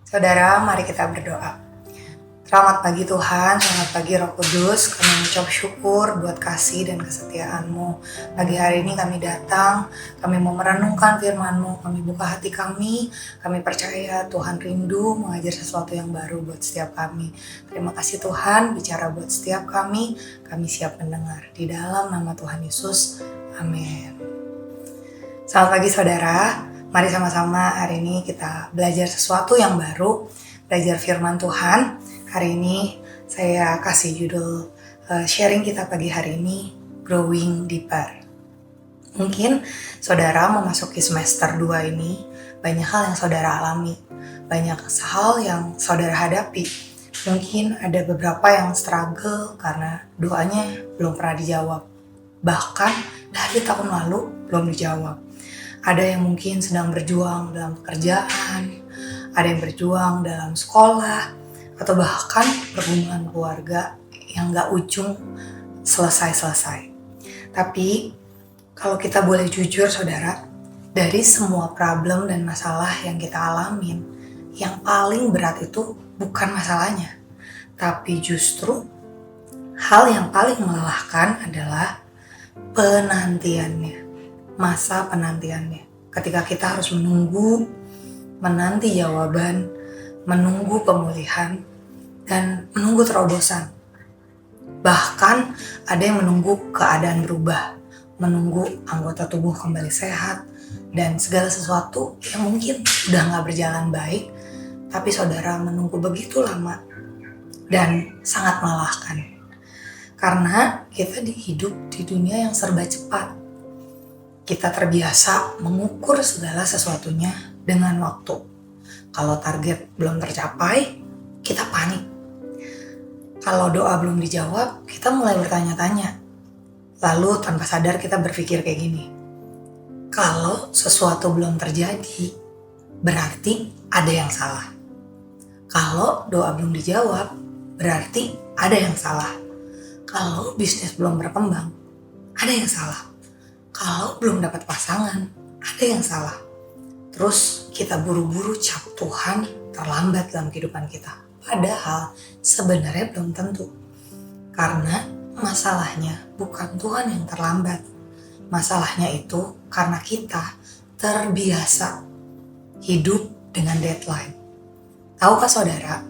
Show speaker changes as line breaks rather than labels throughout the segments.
Saudara, mari kita berdoa. Selamat pagi Tuhan, selamat pagi Roh Kudus. Kami mengucap syukur buat kasih dan kesetiaan-Mu. Pagi hari ini kami datang, kami mau merenungkan firman-Mu, kami buka hati kami percaya Tuhan rindu mengajar sesuatu yang baru buat setiap kami. Terima kasih Tuhan, bicara buat setiap kami siap mendengar. Di dalam nama Tuhan Yesus, amin. Selamat pagi saudara, mari sama-sama hari ini kita belajar sesuatu yang baru, belajar firman Tuhan. Hari ini saya kasih judul sharing kita pagi hari ini, Growing Deeper. Mungkin saudara memasuki semester 2 ini, banyak hal yang saudara alami, banyak hal yang saudara hadapi. Mungkin ada beberapa yang struggle karena doanya belum pernah dijawab. Bahkan dari tahun lalu belum dijawab. Ada yang mungkin sedang berjuang dalam pekerjaan, ada yang berjuang dalam sekolah, atau bahkan perhubungan keluarga yang gak ujung selesai-selesai. Tapi kalau kita boleh jujur saudara, dari semua problem dan masalah yang kita alamin, yang paling berat itu bukan masalahnya, tapi justru hal yang paling melelahkan adalah penantiannya, masa penantiannya. Ketika kita harus menanti jawaban, menunggu pemulihan, dan menunggu terobosan. Bahkan ada yang menunggu keadaan berubah, menunggu anggota tubuh kembali sehat, dan segala sesuatu yang mungkin udah gak berjalan baik, tapi saudara menunggu begitu lama dan sangat melelahkan. Karena kita hidup di dunia yang serba cepat. Kita terbiasa mengukur segala sesuatunya dengan waktu. Kalau target belum tercapai, kita panik. Kalau doa belum dijawab, kita mulai bertanya-tanya. Lalu tanpa sadar kita berpikir kayak gini. Kalau sesuatu belum terjadi, berarti ada yang salah. Kalau doa belum dijawab, berarti ada yang salah. Kalau bisnis belum berkembang, ada yang salah. Kalau belum dapat pasangan, ada yang salah. Terus kita buru-buru cap Tuhan terlambat dalam kehidupan kita. Padahal sebenarnya belum tentu. Karena masalahnya bukan Tuhan yang terlambat. Masalahnya itu karena kita terbiasa hidup dengan deadline. Tahukah saudara?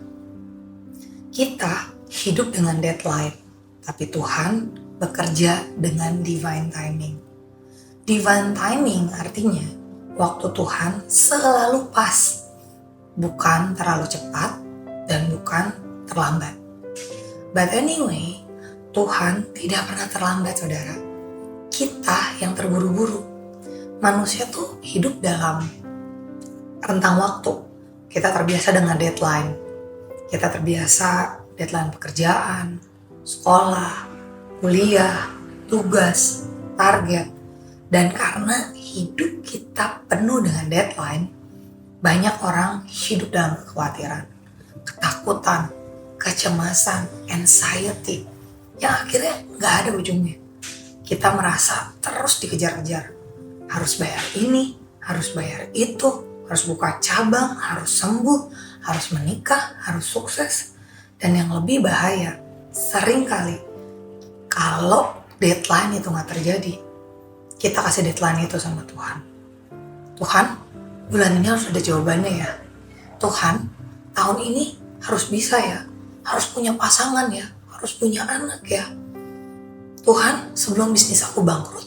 Kita hidup dengan deadline, tapi Tuhan bekerja dengan divine timing. Divine timing artinya waktu Tuhan selalu pas, bukan terlalu cepat dan bukan terlambat. But anyway, Tuhan tidak pernah terlambat saudara. Kita yang terburu-buru. Manusia tuh hidup dalam rentang waktu. Kita terbiasa dengan deadline. Kita terbiasa deadline pekerjaan, sekolah, kuliah, tugas, target. Dan karena hidup kita penuh dengan deadline, banyak orang hidup dalam kekhawatiran, ketakutan, kecemasan, anxiety, yang akhirnya gak ada ujungnya. Kita merasa terus dikejar-kejar. Harus bayar ini, harus bayar itu, harus buka cabang, harus sembuh, harus menikah, harus sukses. Dan yang lebih bahaya, seringkali kalau deadline itu gak terjadi, kita kasih deadline itu sama Tuhan. Tuhan, bulan ini harus ada jawabannya ya. Tuhan, tahun ini harus bisa ya. Harus punya pasangan ya. Harus punya anak ya. Tuhan, sebelum bisnis aku bangkrut,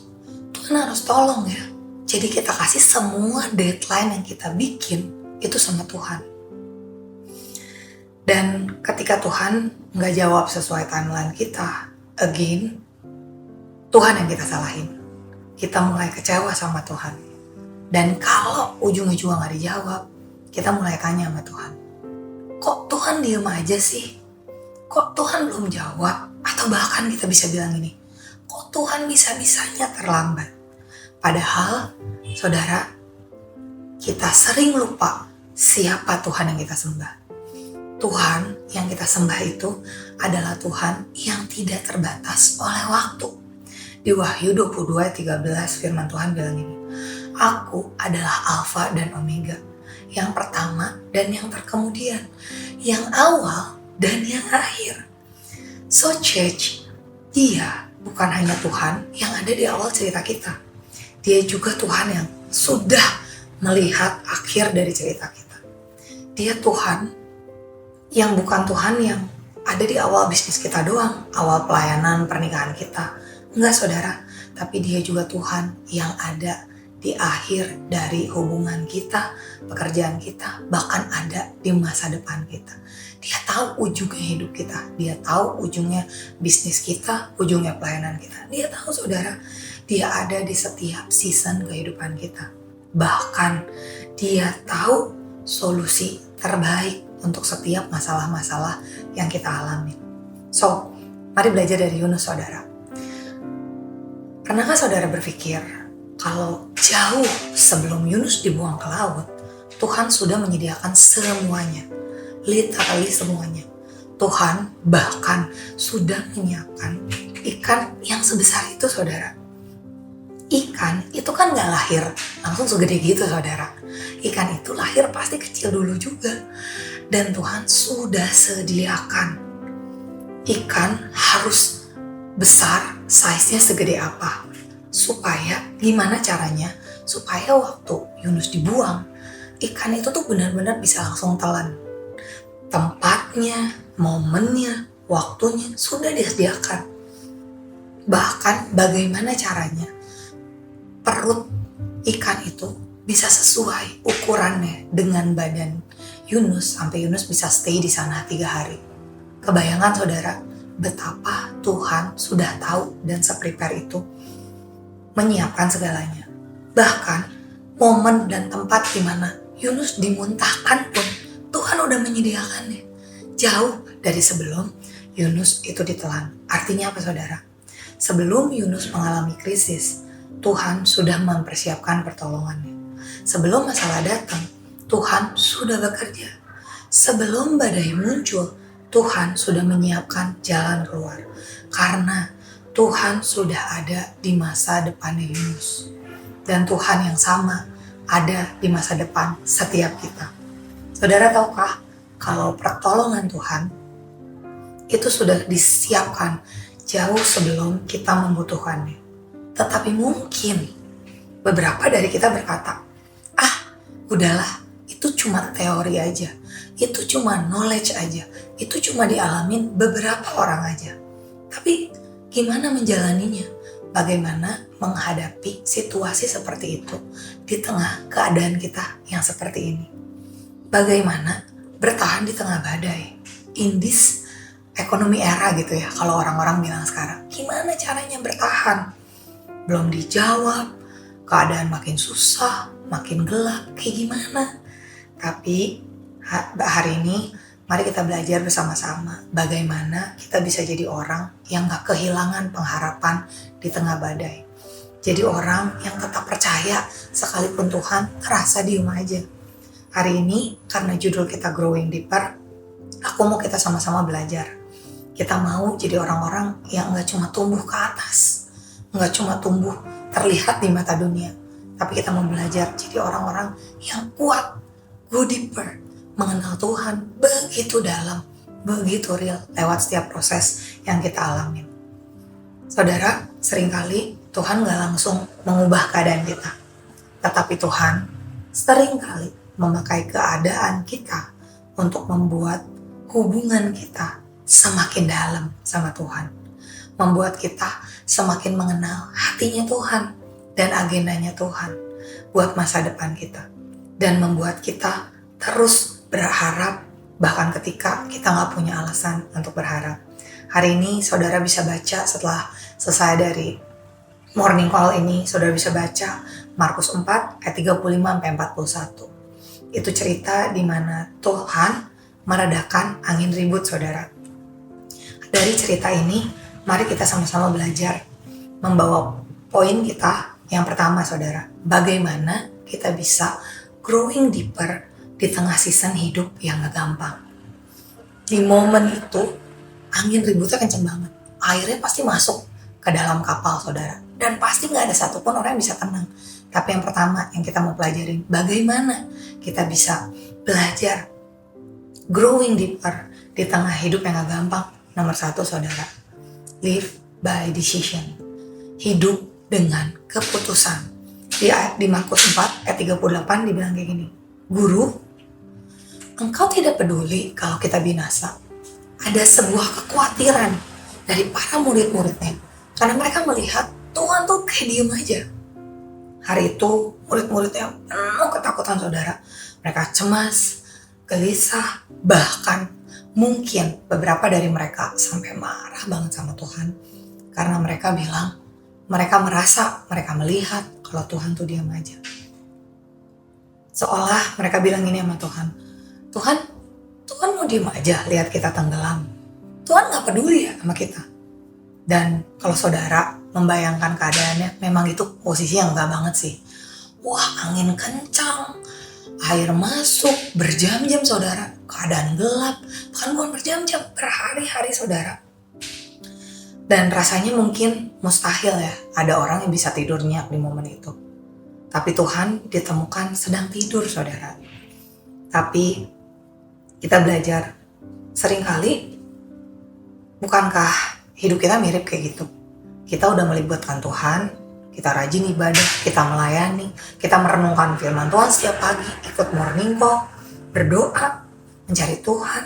Tuhan harus tolong ya. Jadi kita kasih semua deadline yang kita bikin itu sama Tuhan. Dan ketika Tuhan gak jawab sesuai timeline kita, again, Tuhan yang kita salahin. Kita mulai kecewa sama Tuhan. Dan kalau ujungnya juga gak dijawab, kita mulai tanya sama Tuhan. Kok Tuhan diem aja sih? Kok Tuhan belum jawab? Atau bahkan kita bisa bilang ini, kok Tuhan bisa-bisanya terlambat? Padahal, saudara, kita sering lupa siapa Tuhan yang kita sembah. Tuhan yang kita sembah itu adalah Tuhan yang tidak terbatas oleh waktu. Di Wahyu 22:13 firman Tuhan bilang ini, Aku adalah Alfa dan Omega, yang pertama dan yang terkemudian, yang awal dan yang akhir. So church, dia bukan hanya Tuhan yang ada di awal cerita kita. Dia juga Tuhan yang sudah melihat akhir dari cerita kita. Dia Tuhan yang bukan Tuhan yang ada di awal bisnis kita doang, awal pelayanan pernikahan kita. Enggak saudara, tapi dia juga Tuhan yang ada di akhir dari hubungan kita, pekerjaan kita, bahkan ada di masa depan kita. Dia tahu ujungnya hidup kita, dia tahu ujungnya bisnis kita, ujungnya pelayanan kita. Dia tahu saudara, dia ada di setiap season kehidupan kita. Bahkan dia tahu solusi terbaik untuk setiap masalah-masalah yang kita alami. So, mari belajar dari Yunus saudara. Pernahkah saudara berpikir kalau jauh sebelum Yunus dibuang ke laut, Tuhan sudah menyediakan semuanya, literally semuanya. Tuhan bahkan sudah menyiapkan ikan yang sebesar itu saudara. Ikan itu kan gak lahir langsung segede gitu saudara. Ikan itu lahir pasti kecil dulu juga. Dan Tuhan sudah sediakan ikan harus besar, size-nya segede apa. Supaya gimana caranya? Supaya waktu Yunus dibuang, ikan itu tuh benar-benar bisa langsung telan. Tempatnya, momennya, waktunya sudah disediakan. Bahkan bagaimana caranya perut ikan itu bisa sesuai ukurannya dengan badan Yunus sampai Yunus bisa stay di sana 3 hari. Kebayangan saudara betapa Tuhan sudah tahu dan se-prepare itu menyiapkan segalanya. Bahkan momen dan tempat di mana Yunus dimuntahkan pun Tuhan udah menyediakannya. Jauh dari sebelum Yunus itu ditelan. Artinya apa saudara? Sebelum Yunus mengalami krisis, Tuhan sudah mempersiapkan pertolongannya. Sebelum masalah datang, Tuhan sudah bekerja. Sebelum badai muncul, Tuhan sudah menyiapkan jalan keluar. Karena Tuhan sudah ada di masa depannya Yunus. Dan Tuhan yang sama ada di masa depan setiap kita. Saudara tahukah kalau pertolongan Tuhan itu sudah disiapkan jauh sebelum kita membutuhkannya. Tetapi mungkin beberapa dari kita berkata, udahlah, itu cuma teori aja, itu cuma knowledge aja, itu cuma dialamin beberapa orang aja. Tapi gimana menjalaninya? Bagaimana menghadapi situasi seperti itu di tengah keadaan kita yang seperti ini? Bagaimana bertahan di tengah badai? In this economy era gitu ya, kalau orang-orang bilang sekarang. Gimana caranya bertahan? Belum dijawab, keadaan makin susah, makin gelap, kayak gimana? Tapi hari ini mari kita belajar bersama-sama bagaimana kita bisa jadi orang yang gak kehilangan pengharapan di tengah badai. Jadi orang yang tetap percaya sekalipun Tuhan terasa diem aja. Hari ini karena judul kita Growing Deeper, aku mau kita sama-sama belajar. Kita mau jadi orang-orang yang gak cuma tumbuh ke atas, gak cuma tumbuh terlihat di mata dunia, tapi kita mau belajar jadi orang-orang yang kuat, go deeper, mengenal Tuhan begitu dalam, begitu real lewat setiap proses yang kita alamin. Saudara, seringkali Tuhan gak langsung mengubah keadaan kita, tetapi Tuhan seringkali memakai keadaan kita untuk membuat hubungan kita semakin dalam sama Tuhan, membuat kita semakin mengenal hatinya Tuhan dan agendanya Tuhan buat masa depan kita, dan membuat kita terus berharap bahkan ketika kita gak punya alasan untuk berharap. Hari ini saudara bisa baca setelah selesai dari morning call ini, saudara bisa baca Markus 4 ayat 35-41. Itu cerita di mana Tuhan meredakan angin ribut saudara. Dari cerita ini, mari kita sama-sama belajar membawa poin kita yang pertama saudara. Bagaimana kita bisa growing deeper di tengah season hidup yang gak gampang. Di momen itu, angin ributnya kenceng banget. Airnya pasti masuk ke dalam kapal saudara. Dan pasti gak ada satupun orang yang bisa tenang. Tapi yang pertama yang kita mau pelajarin, bagaimana kita bisa belajar growing deeper di tengah hidup yang gak gampang. Nomor 1 saudara, live by decision. Hidup dengan keputusan. Di Markus 4 ayat 38 dibilang kayak gini, Guru, engkau tidak peduli kalau kita binasa. Ada sebuah kekhawatiran dari para murid-muridnya. Karena mereka melihat Tuhan tuh kayak diem aja. Hari itu murid-muridnya penuh ketakutan saudara. Mereka cemas, gelisah, bahkan mungkin beberapa dari mereka sampai marah banget sama Tuhan. Karena mereka bilang, mereka merasa, mereka melihat kalau Tuhan tuh diam aja. Seolah mereka bilang ini sama Tuhan, Tuhan mau diem aja lihat kita tenggelam. Tuhan gak peduli ya sama kita. Dan kalau saudara membayangkan keadaannya, memang itu posisi yang gak banget sih. Wah, angin kencang, air masuk, berjam-jam saudara, keadaan gelap, bahkan bukan berjam-jam, berhari-hari saudara. Dan rasanya mungkin mustahil ya, ada orang yang bisa tidur nyenyak di momen itu. Tapi Tuhan ditemukan sedang tidur saudara. Tapi kita belajar, seringkali bukankah hidup kita mirip kayak gitu? Kita udah melibatkan Tuhan, kita rajin ibadah, kita melayani, kita merenungkan firman Tuhan setiap pagi, ikut morning call, berdoa, mencari Tuhan.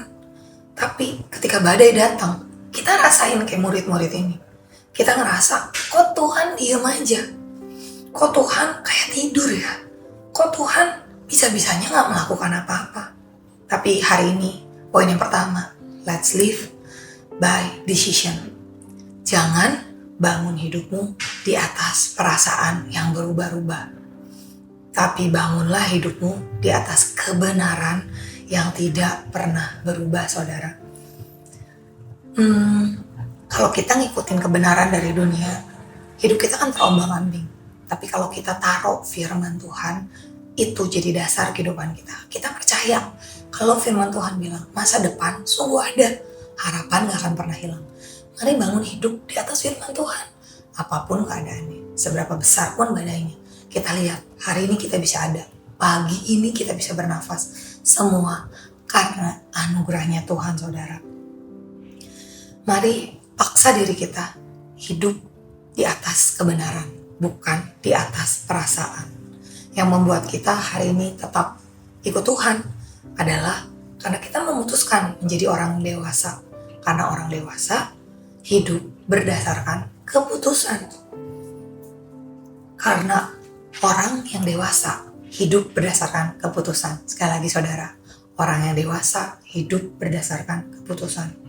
Tapi ketika badai datang, kita rasain kayak murid-murid ini. Kita ngerasa, kok Tuhan diem aja? Kok Tuhan kayak tidur ya? Kok Tuhan bisa-bisanya gak melakukan apa-apa? Tapi hari ini, poin yang pertama, let's live by decision. Jangan bangun hidupmu di atas perasaan yang berubah-ubah. Tapi bangunlah hidupmu di atas kebenaran yang tidak pernah berubah, saudara. Kalau kita ngikutin kebenaran dari dunia, hidup kita kan terombang-ambing. Tapi kalau kita taruh firman Tuhan, itu jadi dasar kehidupan kita. Kita percaya kalau firman Tuhan bilang masa depan sungguh ada, harapan gak akan pernah hilang. Mari bangun hidup di atas firman Tuhan. Apapun keadaannya, seberapa besar pun badainya, kita lihat hari ini kita bisa ada, pagi ini kita bisa bernafas, semua karena anugerahnya Tuhan, saudara. Mari paksa diri kita hidup di atas kebenaran, bukan di atas perasaan. Yang membuat kita hari ini tetap ikut Tuhan adalah karena kita memutuskan menjadi orang dewasa. Karena orang dewasa hidup berdasarkan keputusan. Karena orang yang dewasa hidup berdasarkan keputusan. Sekali lagi saudara, orang yang dewasa hidup berdasarkan keputusan.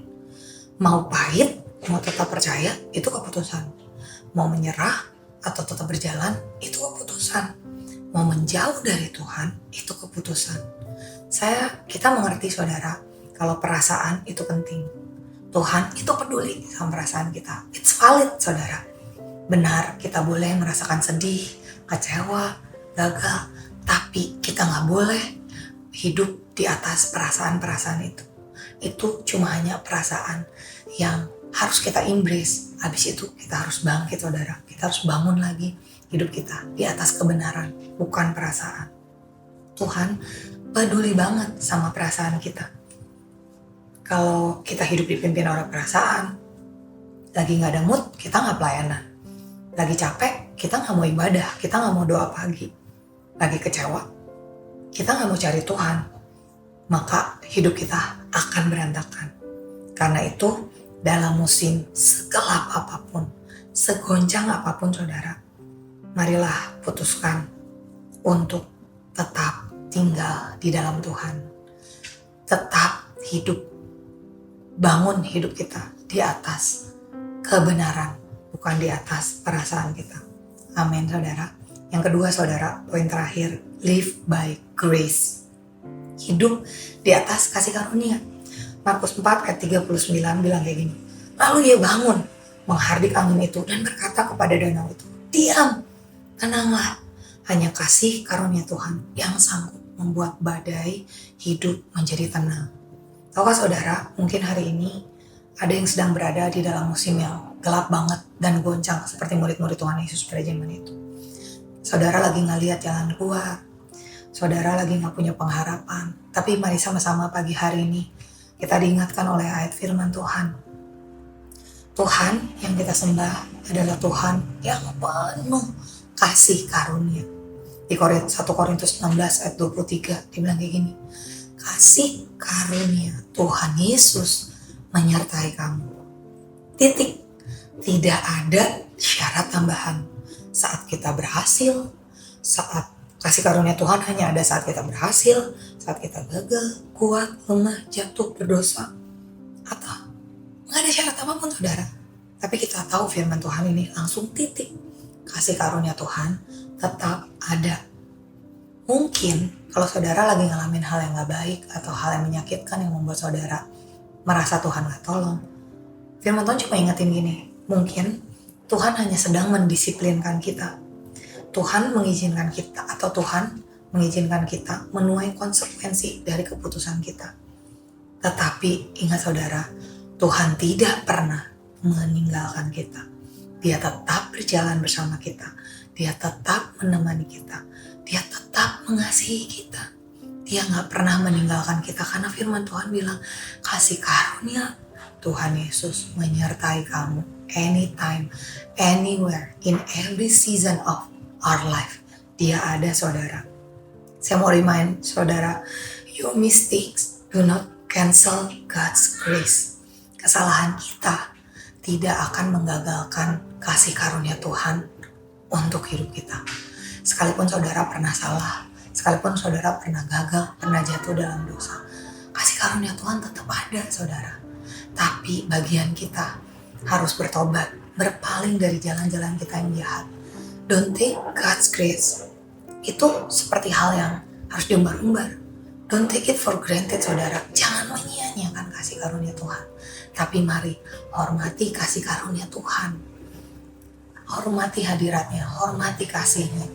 Mau pahit, mau tetap percaya, itu keputusan. Mau menyerah atau tetap berjalan, itu keputusan. Mau menjauh dari Tuhan, itu keputusan. Kita mengerti saudara, kalau perasaan itu penting. Tuhan itu peduli sama perasaan kita. It's valid saudara. Benar, kita boleh merasakan sedih, kecewa, gagal. Tapi kita gak boleh hidup di atas perasaan-perasaan itu. Itu cuma hanya perasaan yang harus kita embrace. Habis itu kita harus bangkit saudara. Kita harus bangun lagi hidup kita di atas kebenaran, bukan perasaan. Tuhan peduli banget sama perasaan kita. Kalau kita hidup dipimpin oleh perasaan, lagi gak ada mood, kita gak pelayanan. Lagi capek, kita gak mau ibadah, kita gak mau doa pagi. Lagi kecewa, kita gak mau cari Tuhan. Maka hidup kita akan berantakan. Karena itu, dalam musim segelap apapun, segoncang apapun saudara, marilah putuskan untuk tetap tinggal di dalam Tuhan. Tetap hidup. Bangun hidup kita di atas kebenaran, bukan di atas perasaan kita. Amin saudara. Yang kedua saudara, poin terakhir, live by grace. Hidup di atas kasih karunia. Markus 4 ayat 39 bilang kayak gini. Lalu ia bangun, menghardik angin itu dan berkata kepada danau itu, diam, tenanglah. Hanya kasih karunia Tuhan yang sanggup membuat badai hidup menjadi tenang. Tahukah saudara, mungkin hari ini ada yang sedang berada di dalam musim yang gelap banget dan goncang seperti murid-murid Tuhan Yesus pada zaman itu. Saudara lagi nggak lihat jalan keluar, saudara lagi nggak punya pengharapan. Tapi mari sama-sama pagi hari ini kita diingatkan oleh ayat firman Tuhan. Tuhan yang kita sembah adalah Tuhan yang penuh kasih karunia. Di 1 Korintus 16 ayat 23 dibilang kayak gini. Kasih karunia Tuhan Yesus menyertai kamu. Titik. Tidak ada syarat tambahan. Saat kita berhasil, saat kasih karunia Tuhan hanya ada saat kita berhasil, saat kita gagal, kuat, lemah, jatuh, berdosa, atau nggak ada syarat apapun saudara. Tapi kita tahu firman Tuhan ini langsung titik. Kasih karunia Tuhan tetap ada. Mungkin kalau saudara lagi ngalamin hal yang gak baik atau hal yang menyakitkan yang membuat saudara merasa Tuhan gak tolong, firman Tuhan cuma ingetin gini, mungkin Tuhan hanya sedang mendisiplinkan kita. Tuhan mengizinkan kita atau Tuhan mengizinkan kita menuai konsekuensi dari keputusan kita. Tetapi ingat saudara, Tuhan tidak pernah meninggalkan kita. Dia tetap berjalan bersama kita. Dia tetap menemani kita. Dia tetap mengasihi kita. Dia gak pernah meninggalkan kita karena firman Tuhan bilang, kasih karunia Tuhan Yesus menyertai kamu anytime, anywhere, in every season of our life. Dia ada saudara. Saya mau remind saudara, your mistakes do not cancel God's grace. Kesalahan kita tidak akan menggagalkan kasih karunia Tuhan untuk hidup kita. Sekalipun saudara pernah salah, sekalipun saudara pernah gagal, pernah jatuh dalam dosa, kasih karunia Tuhan tetap ada saudara. Tapi bagian kita harus bertobat, berpaling dari jalan-jalan kita yang jahat. Don't take God's grace. Itu seperti hal yang harus diumbar-umbar. Don't take it for granted saudara. Jangan menyia-nyiakan kasih karunia Tuhan. Tapi mari hormati kasih karunia Tuhan. Hormati hadiratnya, hormati kasihnya.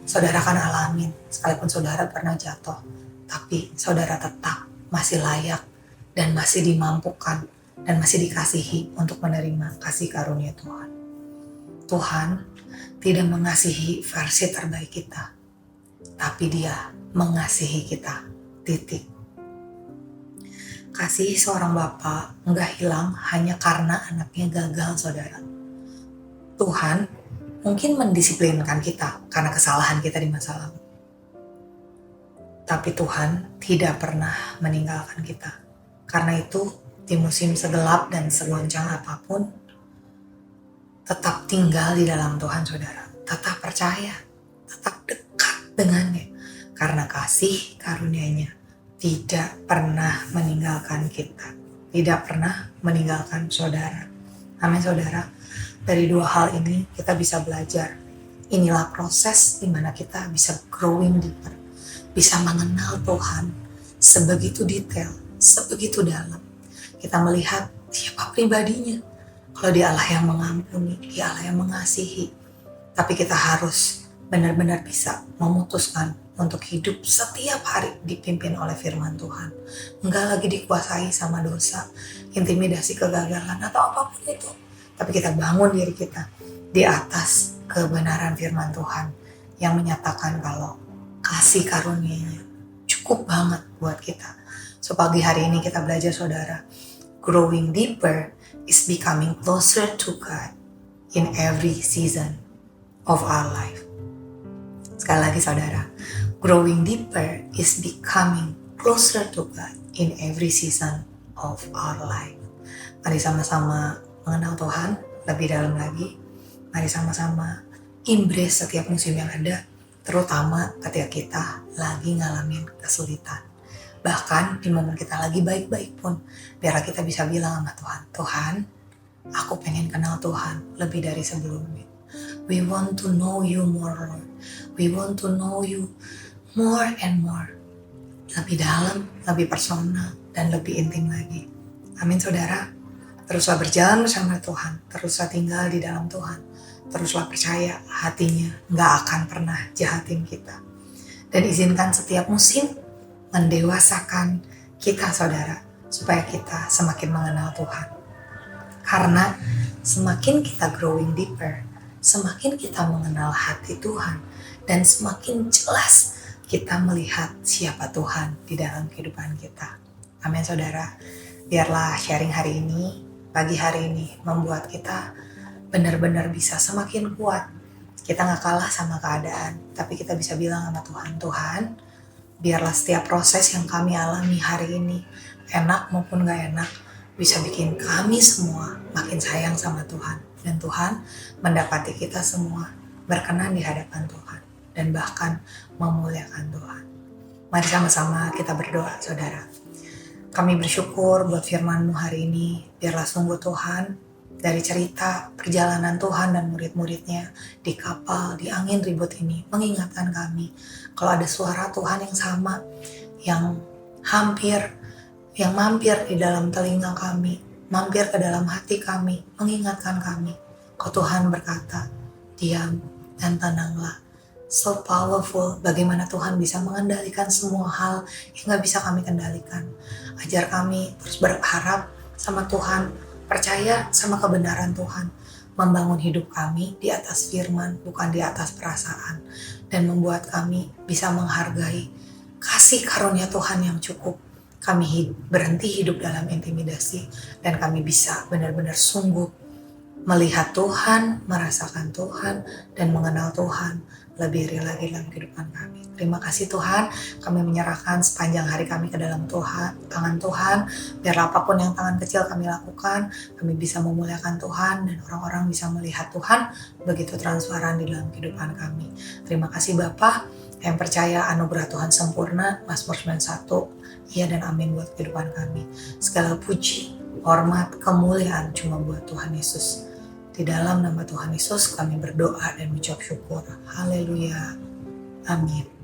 Saudara akan alamin, sekalipun saudara pernah jatuh, tapi saudara tetap masih layak dan masih dimampukan dan masih dikasihi untuk menerima kasih karunia Tuhan. Tuhan tidak mengasihi versi terbaik kita, tapi Dia mengasihi kita, titik. Kasih seorang bapa nggak hilang hanya karena anaknya gagal saudara. Tuhan mungkin mendisiplinkan kita karena kesalahan kita di masa lalu. Tapi Tuhan tidak pernah meninggalkan kita. Karena itu di musim segelap dan segoncang apapun, tetap tinggal di dalam Tuhan saudara. Tetap percaya, tetap dekat dengannya. Karena kasih karunia-Nya tidak pernah meninggalkan kita. Tidak pernah meninggalkan saudara. Amin saudara. Dari dua hal ini kita bisa belajar. Inilah proses di mana kita bisa growing deeper. Bisa mengenal Tuhan sebegitu detail, sebegitu dalam. Kita melihat siapa pribadinya. Kalau Dia Allah yang mengampuni, Dia Allah yang mengasihi. Tapi kita harus benar-benar bisa memutuskan untuk hidup setiap hari dipimpin oleh firman Tuhan. Enggak lagi dikuasai sama dosa, intimidasi, kegagalan, atau apapun itu. Tapi kita bangun diri kita di atas kebenaran firman Tuhan yang menyatakan kalau kasih karunia-Nya cukup banget buat kita. So pagi hari ini kita belajar saudara, growing deeper is becoming closer to God in every season of our life. Sekali lagi saudara, growing deeper is becoming closer to God in every season of our life. Mari sama-sama mengenal Tuhan lebih dalam lagi. Mari sama-sama embrace setiap musim yang ada, terutama ketika kita lagi ngalamin kesulitan. Bahkan di momen kita lagi baik-baik pun, biar kita bisa bilang sama Tuhan, Tuhan, aku pengen kenal Tuhan lebih dari sebelumnya. We want to know you more, Lord. We want to know you more and more. Lebih dalam, lebih personal, dan lebih intim lagi. Amin saudara. Teruslah berjalan bersama Tuhan, teruslah tinggal di dalam Tuhan, teruslah percaya hatinya gak akan pernah jahatin kita. Dan izinkan setiap musim mendewasakan kita saudara, supaya kita semakin mengenal Tuhan. Karena semakin kita growing deeper, semakin kita mengenal hati Tuhan, dan semakin jelas kita melihat siapa Tuhan di dalam kehidupan kita. Amin saudara. Biarlah sharing hari ini, pagi hari ini membuat kita benar-benar bisa semakin kuat. Kita gak kalah sama keadaan, tapi kita bisa bilang sama Tuhan, Tuhan, biarlah setiap proses yang kami alami hari ini, enak maupun gak enak, bisa bikin kami semua makin sayang sama Tuhan. Dan Tuhan mendapati kita semua berkenan di hadapan Tuhan, dan bahkan memuliakan Tuhan. Mari sama-sama kita berdoa saudara. Kami bersyukur buat firman-Mu hari ini, biarlah sungguh Tuhan, dari cerita perjalanan Tuhan dan murid-muridnya di kapal, di angin ribut ini, mengingatkan kami kalau ada suara Tuhan yang sama, yang mampir di dalam telinga kami, mampir ke dalam hati kami, mengingatkan kami. Kau Tuhan berkata, diam dan tenanglah. So powerful, bagaimana Tuhan bisa mengendalikan semua hal yang gak bisa kami kendalikan. Ajar kami terus berharap sama Tuhan, percaya sama kebenaran Tuhan, membangun hidup kami di atas firman, bukan di atas perasaan, dan membuat kami bisa menghargai kasih karunia Tuhan yang cukup. Kami berhenti hidup dalam intimidasi, dan kami bisa benar-benar sungguh melihat Tuhan, merasakan Tuhan, dan mengenal Tuhan lebih real lagi dalam kehidupan kami. Terima kasih Tuhan, kami menyerahkan sepanjang hari kami ke dalam tangan Tuhan. Biarlah apapun yang tangan kecil kami lakukan, kami bisa memuliakan Tuhan, dan orang-orang bisa melihat Tuhan begitu transparan di dalam kehidupan kami. Terima kasih Bapa yang percaya anugerah Tuhan sempurna, Mazmur 91, iya dan amin buat kehidupan kami. Segala puji, hormat, kemuliaan cuma buat Tuhan Yesus. Di dalam nama Tuhan Yesus kami berdoa dan mengucap syukur. Haleluya. Amin.